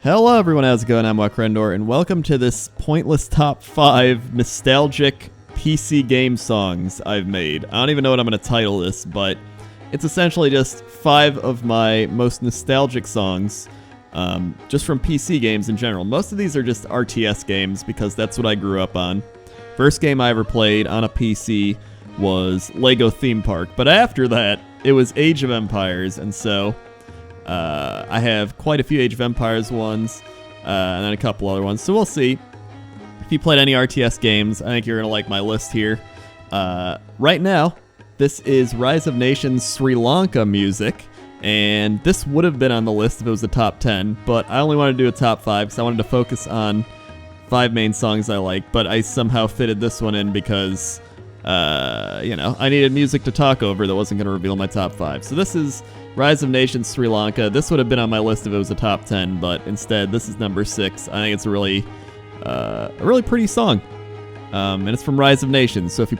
Hello everyone, how's it going? I'm WoWcrendor, and welcome to this pointless top 5 nostalgic PC game songs I've made. I don't even know what I'm going to title this, but it's essentially just 5 of my most nostalgic songs, just from PC games in general. Most of these are just RTS games, because that's what I grew up on. First game I ever played on a PC was Lego Theme Park, but after that, it was Age of Empires, and so I have quite a few Age of Empires ones, and then a couple other ones, so we'll see. If you played any RTS games, I think you're going to like my list here. Right now, this is Rise of Nations Sri Lanka music, and this would have been on the list if it was the top 10, but I only wanted to do a top 5 because I wanted to focus on 5 main songs I like, but I somehow fitted this one in because, I needed music to talk over that wasn't going to reveal my top 5. So this is Rise of Nations Sri Lanka. This would have been on my list if it was a top 10, but instead this is number 6. I think it's a really pretty song, and it's from Rise of Nations. So if you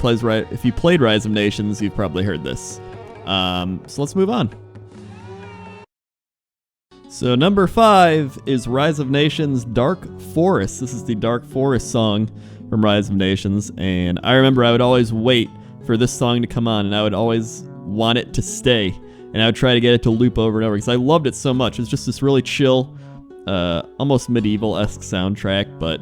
played Rise of Nations, you've probably heard this. So let's move on. So number 5 is Rise of Nations Dark Forest. This is the Dark Forest song from Rise of Nations, and I remember I would always wait for this song to come on, and I would always want it to stay, and I would try to get it to loop over and over because I loved it so much. It's just this really chill, almost medieval-esque soundtrack, but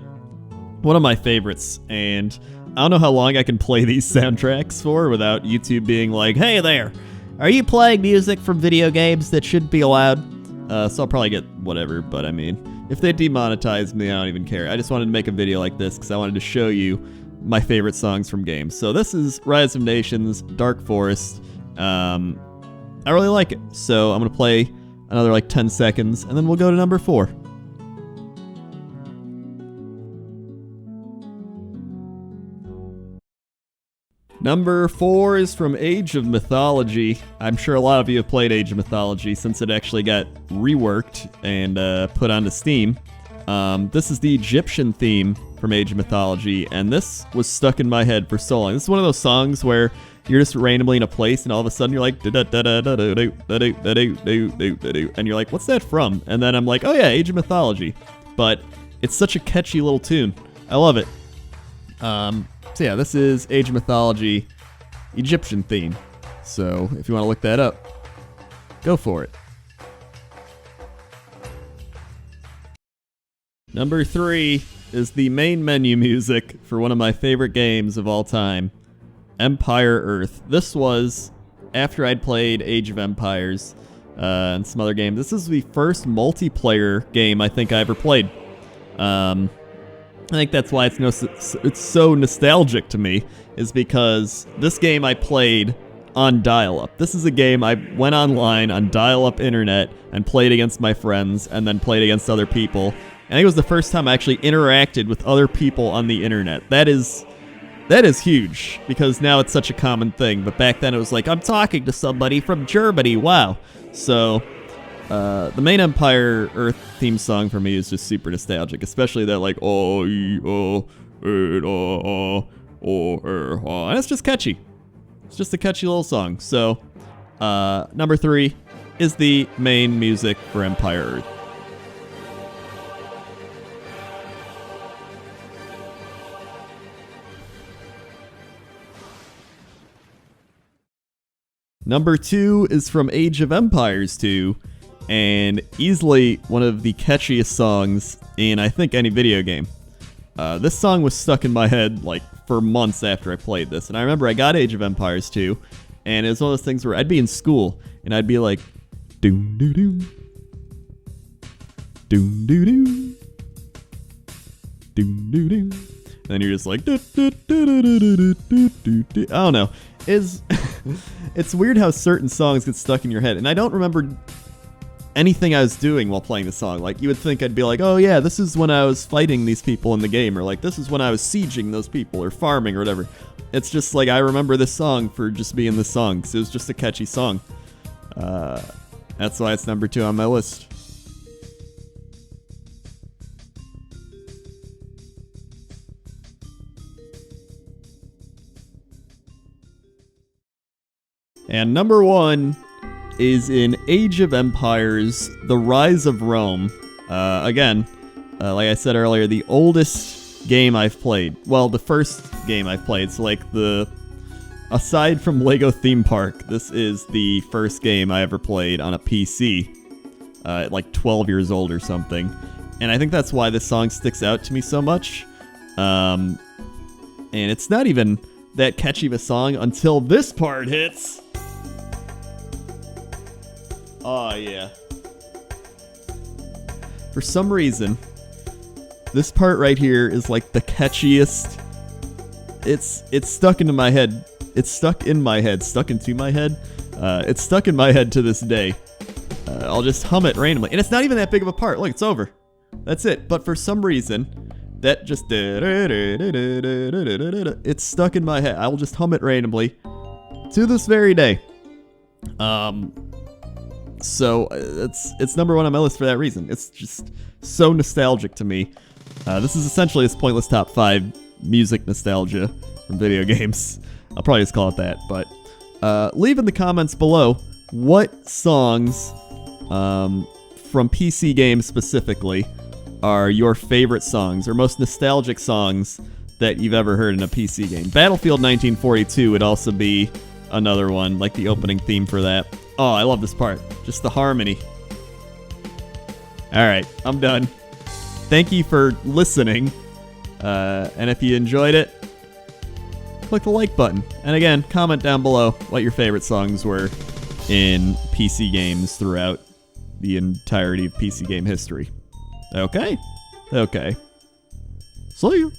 one of my favorites, and I don't know how long I can play these soundtracks for without YouTube being like, hey there, are you playing music from video games that shouldn't be allowed? So I'll probably get whatever, but I mean, if they demonetize me, I don't even care. I just wanted to make a video like this because I wanted to show you my favorite songs from games. So this is Rise of Nations, Dark Forest. I really like it, so I'm going to play another like 10 seconds, and then we'll go to number 4. Number 4 is from Age of Mythology. I'm sure a lot of you have played Age of Mythology since it actually got reworked and put onto Steam. This is the Egyptian theme from Age of Mythology, and this was stuck in my head for so long. This is one of those songs where you're just randomly in a place, and all of a sudden you're like, and you're like, what's that from? And then I'm like, oh yeah, Age of Mythology. But it's such a catchy little tune. I love it. So yeah, this is Age of Mythology Egyptian theme. So if you want to look that up, go for it. Number 3 is the main menu music for one of my favorite games of all time, Empire Earth. This was after I'd played Age of Empires and some other games. This is the first multiplayer game I think I ever played. I think that's why it's so nostalgic to me, is because this game I played on dial-up. This is a game I went online on dial-up internet and played against my friends and then played against other people. And I think it was the first time I actually interacted with other people on the internet. That is huge, because now it's such a common thing. But back then it was like, I'm talking to somebody from Germany, wow. So the main Empire Earth theme song for me is just super nostalgic, especially that like and it's just catchy. It's just a catchy little song. So number 3 is the main music for Empire Earth. Number 2 is from Age of Empires 2. And easily one of the catchiest songs in, I think, any video game. This song was stuck in my head like for months after I played this. And I remember I got Age of Empires 2, and it was one of those things where I'd be in school, and I'd be like, doom doo doo, doom doo doo, doom doo doo. And then you're just like, I don't know. It's weird how certain songs get stuck in your head, and I don't remember anything I was doing while playing the song. Like, you would think I'd be like, oh yeah, this is when I was fighting these people in the game, or like, this is when I was sieging those people, or farming, or whatever. It's just like, I remember this song for just being this song, because it was just a catchy song. That's why it's number 2 on my list. And number 1 is in Age of Empires, The Rise of Rome. Again, like I said earlier, the oldest game I've played. Well, the first game I've played. So, like, aside from Lego Theme Park, this is the first game I ever played on a PC. At like 12 years old or something. And I think that's why this song sticks out to me so much. And it's not even that catchy of a song until this part hits. Oh, yeah. For some reason, this part right here is like the catchiest. It's stuck into my head. It's stuck in my head. Stuck into my head? It's stuck in my head to this day. I'll just hum it randomly. And it's not even that big of a part. Look, it's over. That's it. But for some reason, that just... It's stuck in my head. I will just hum it randomly to this very day. So it's number one on my list for that reason. It's just so nostalgic to me. This is essentially this pointless top 5 music nostalgia from video games. I'll probably just call it that. But leave in the comments below what songs from PC games specifically are your favorite songs or most nostalgic songs that you've ever heard in a PC game. Battlefield 1942 would also be another one, like the opening theme for that. Oh, I love this part. Just the harmony. Alright, I'm done. Thank you for listening. And if you enjoyed it, click the like button. And again, comment down below what your favorite songs were in PC games throughout the entirety of PC game history. Okay? Okay. See you.